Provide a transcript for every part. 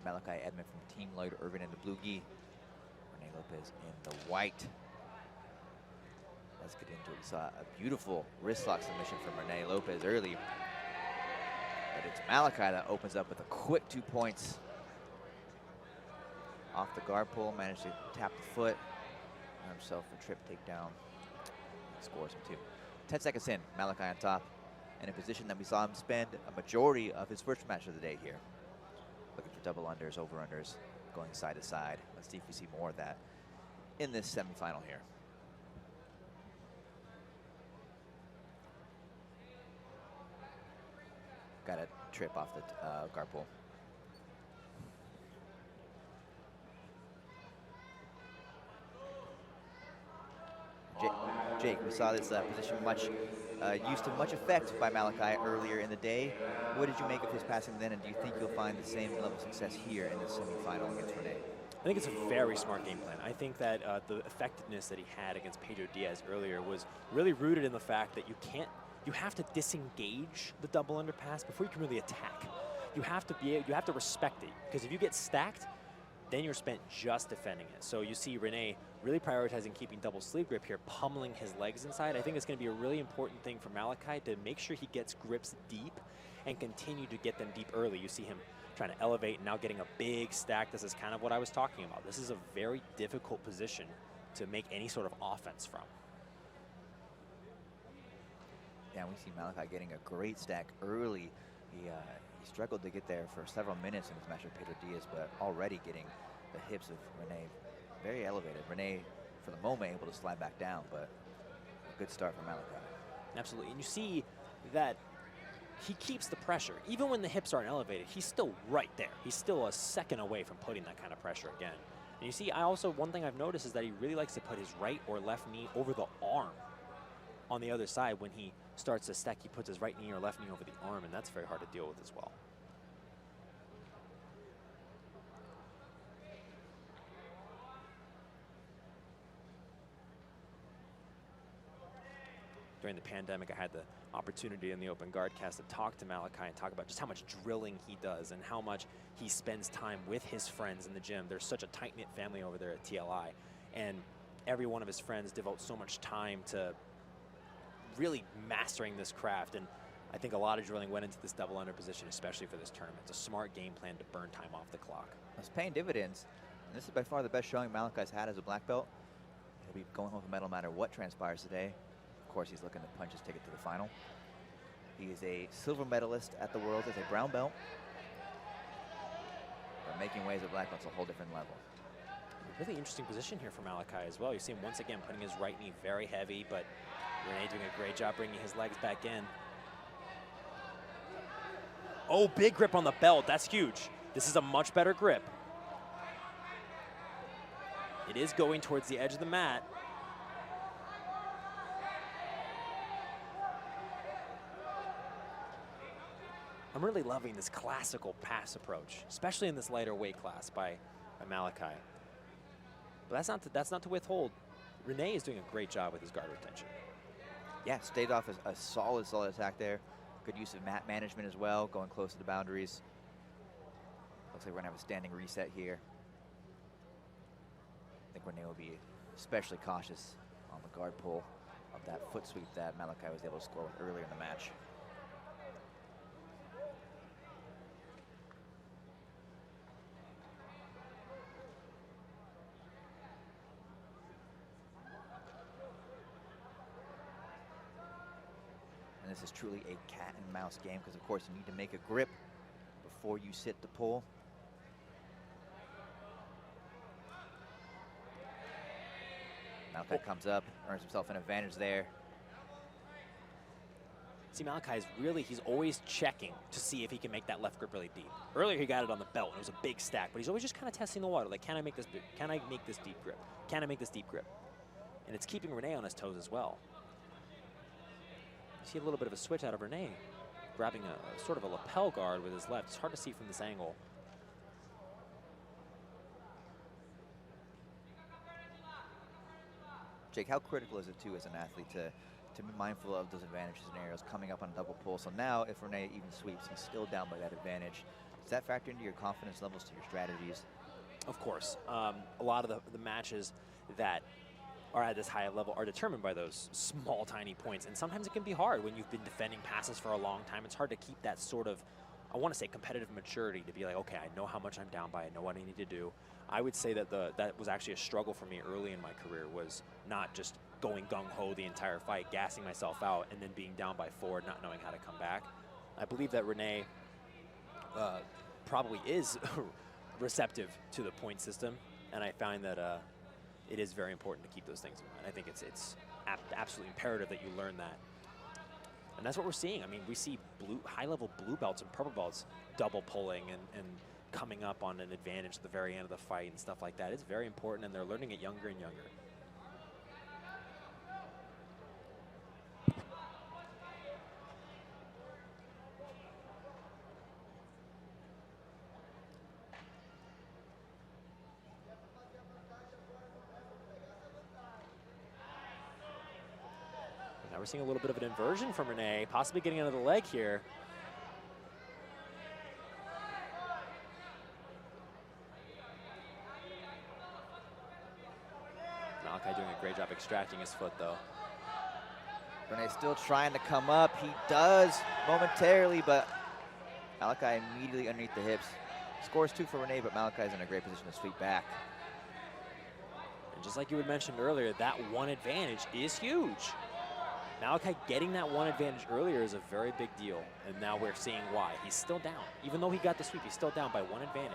Malachi Edmond from Team Lloyd Irvin in the blue gi. Rene Lopez in the white. Let's get into it. We saw a beautiful wrist lock submission from Rene Lopez early. But it's Malachi that opens up with a quick 2 points. Off the guard pull, managed to tap the foot. Earn himself a trip takedown. Scores him 2. 10 seconds in, Malachi on top. In a position that we saw him spend a majority of his first match of the day here. Looking for double unders, over unders, going side to side. Let's see if we see more of that in this semifinal here. Got a trip off the guard pull. Jake, we saw this position used to much effect by Malachi earlier in the day. What did you make of his passing then, and do you think you'll find the same level of success here in the semifinal against Rene? I think it's a very smart game plan. I think that the effectiveness that he had against Pedro Diaz earlier was really rooted in the fact that you have to disengage the double underpass before you can really attack. You have to respect it, because if you get stacked, then you're spent just defending it. So you see Rene really prioritizing keeping double sleeve grip here, pummeling his legs inside. I think it's going to be a really important thing for Malachi to make sure he gets grips deep and continue to get them deep early. You see him trying to elevate and now getting a big stack. This is kind of what I was talking about. This is a very difficult position to make any sort of offense from. Yeah, we see Malachi getting a great stack early. He struggled to get there for several minutes in his match with Pedro Diaz, but already getting the hips of Rene very elevated. Rene, for the moment, able to slide back down, but a good start for Malachi. Absolutely, and you see that he keeps the pressure. Even when the hips aren't elevated, he's still right there. He's still a second away from putting that kind of pressure again. And you see, one thing I've noticed is that he really likes to put his right or left knee over the arm on the other side. When he starts to stack, he puts his right knee or left knee over the arm, and that's very hard to deal with as well. During the pandemic, I had the opportunity in the open guard cast to talk to Malachi and talk about just how much drilling he does and how much he spends time with his friends in the gym. There's such a tight-knit family over there at TLI, and every one of his friends devotes so much time to really mastering this craft. And I think a lot of drilling went into this double under position, especially for this tournament. It's a smart game plan to burn time off the clock. It's paying dividends. And this is by far the best showing Malachi's had as a black belt. He'll be going home with a medal no matter what transpires today. Of course, he's looking to punch his ticket to the final. He is a silver medalist at the Worlds as a brown belt. But making waves at black belt's a whole different level. A really interesting position here for Malachi as well. You see him once again putting his right knee very heavy, but Rene doing a great job bringing his legs back in. Oh, big grip on the belt. That's huge. This is a much better grip. It is going towards the edge of the mat. I'm really loving this classical pass approach, especially in this lighter weight class by Malachi. But that's not to withhold. Rene is doing a great job with his guard retention. Yeah, stayed off a solid attack there. Good use of mat management as well, going close to the boundaries. Looks like we're gonna have a standing reset here. I think Rene will be especially cautious on the guard pull of that foot sweep that Malachi was able to score with earlier in the match. And this is truly a cat and mouse game because, of course, you need to make a grip before you sit the pull. Malachi comes up, earns himself an advantage there. See, Malachi he's always checking to see if he can make that left grip really deep. Earlier he got it on the belt and it was a big stack, but he's always just kind of testing the water. Like, can I make this deep grip? Can I make this deep grip? And it's keeping Rene on his toes as well. See a little bit of a switch out of Rene, grabbing a sort of a lapel guard with his left. It's hard to see from this angle. Jake, how critical is it too as an athlete to be mindful of those advantage scenarios coming up on a double pull? So now if Rene even sweeps, he's still down by that advantage. Does that factor into your confidence levels to your strategies? Of course. A lot of the matches that are at this high level are determined by those small, tiny points. And sometimes it can be hard when you've been defending passes for a long time. It's hard to keep that sort of, I want to say, competitive maturity to be like, okay, I know how much I'm down by. I know what I need to do. I would say that that was actually a struggle for me early in my career, was not just going gung-ho the entire fight, gassing myself out, and then being down by 4, not knowing how to come back. I believe that Rene probably is receptive to the point system, and I find that it is very important to keep those things in mind. I think it's absolutely imperative that you learn that. And that's what we're seeing. I mean, we see high-level blue belts and purple belts double pulling and coming up on an advantage at the very end of the fight and stuff like that. It's very important, and they're learning it younger and younger. Now we're seeing a little bit of an inversion from Rene, possibly getting under the leg here. Malachi doing a great job extracting his foot, though. Rene's still trying to come up. He does momentarily, but Malachi immediately underneath the hips. Scores 2 for Rene, but Malachi's in a great position to sweep back. And just like you had mentioned earlier, that one advantage is huge. Malachi getting that one advantage earlier is a very big deal, and now we're seeing why. He's still down. Even though he got the sweep, he's still down by 1 advantage.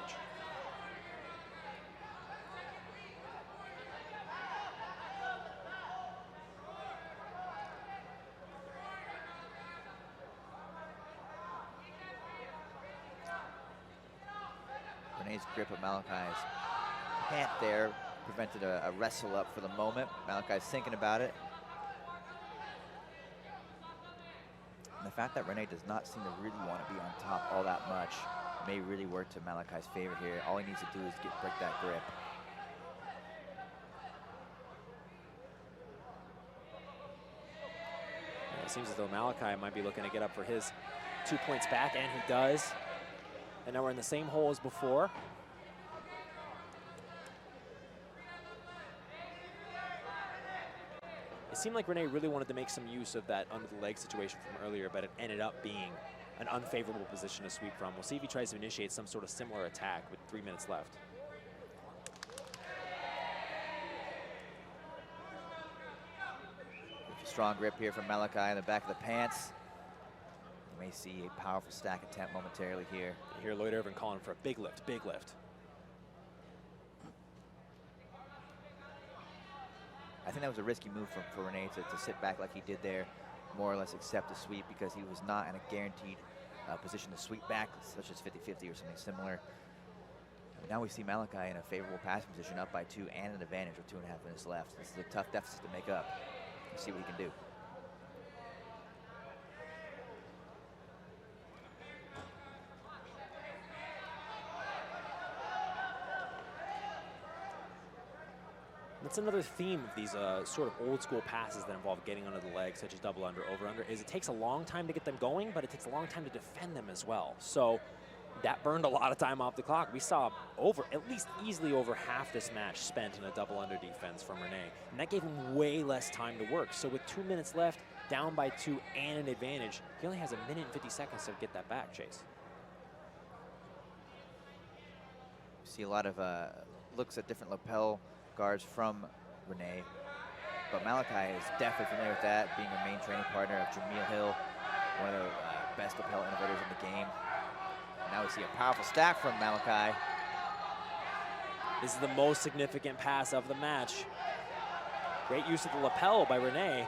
Rene's grip of Malachi's pant there prevented a wrestle up for the moment. Malachi's thinking about it. And the fact that Rene does not seem to really want to be on top all that much may really work to Malachi's favor here. All he needs to do is break that grip. It seems as though Malachi might be looking to get up for his 2 points back, and he does. And now we're in the same hole as before. It seemed like Rene really wanted to make some use of that under the leg situation from earlier, but it ended up being an unfavorable position to sweep from. We'll see if he tries to initiate some sort of similar attack with 3 minutes left. Strong grip here from Malachi in the back of the pants. You may see a powerful stack attempt momentarily here. You hear Lloyd Irvin calling for a big lift, big lift. I think that was a risky move for Rene to sit back like he did there, more or less accept the sweep, because he was not in a guaranteed position to sweep back, such as 50-50 or something similar. And now we see Malachi in a favorable passing position, up by 2 and an advantage with 2.5 minutes left. This is a tough deficit to make up. Let's see what he can do. That's another theme of these sort of old school passes that involve getting under the leg, such as double under, over under, is it takes a long time to get them going, but it takes a long time to defend them as well. So that burned a lot of time off the clock. We saw at least easily over half this match spent in a double under defense from Rene, and that gave him way less time to work. So with 2 minutes left, down by 2 and an advantage, he only has 1 minute and 50 seconds to get that back, Chase. See a lot of looks at different lapel guards from Rene, but Malachi is definitely familiar with that, being a main training partner of Jamil Hill, one of the best lapel innovators in the game. Now we see a powerful stack from Malachi. This is the most significant pass of the match. Great use of the lapel by Rene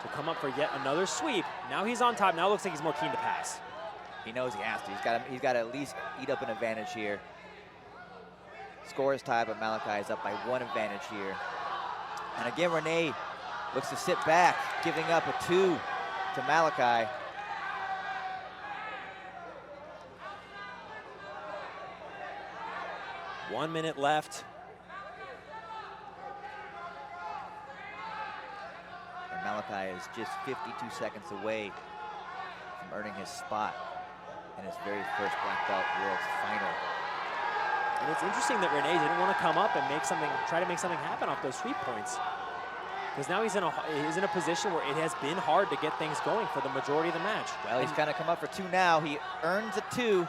to come up for yet another sweep. Now he's on top. Now it looks like he's more keen to pass. He knows he has to. He's got to at least eat up an advantage here. Score is tied, but Malachi is up by 1 advantage here. And again, Rene looks to sit back, giving up a 2 to Malachi. One minute left. And Malachi is just 52 seconds away from earning his spot in his very first black belt world's final. And it's interesting that Rene didn't want to come up and try to make something happen off those sweep points. Because now he's in a position where it has been hard to get things going for the majority of the match. Well, he's kind of come up for 2 now. He earns a 2.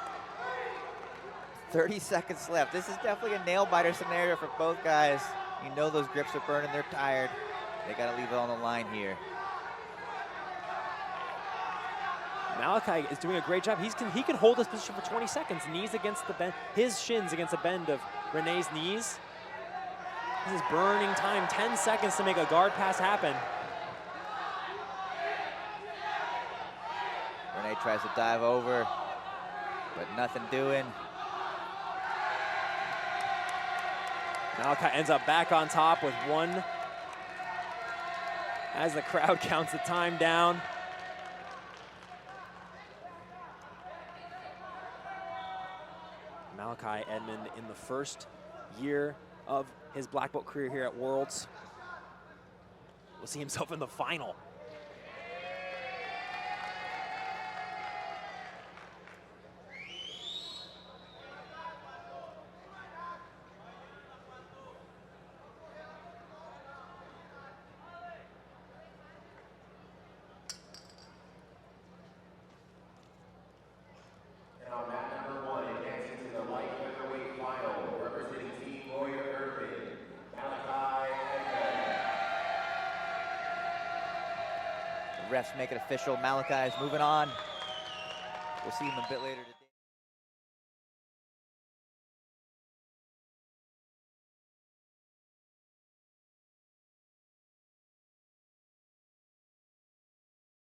30 seconds left. This is definitely a nail-biter scenario for both guys. You know those grips are burning. They're tired. They got to leave it on the line here. Malachi is doing a great job. He can hold his position for 20 seconds. Knees against the bend, his shins against the bend of Rene's knees. This is burning time. 10 seconds to make a guard pass happen. Rene tries to dive over, but nothing doing. Malachi ends up back on top with 1 as the crowd counts the time down. Malachi Edmond in the first year of his black belt career here at Worlds will see himself in the final. Refs make it official. Malachi is moving on. We'll see him a bit later today.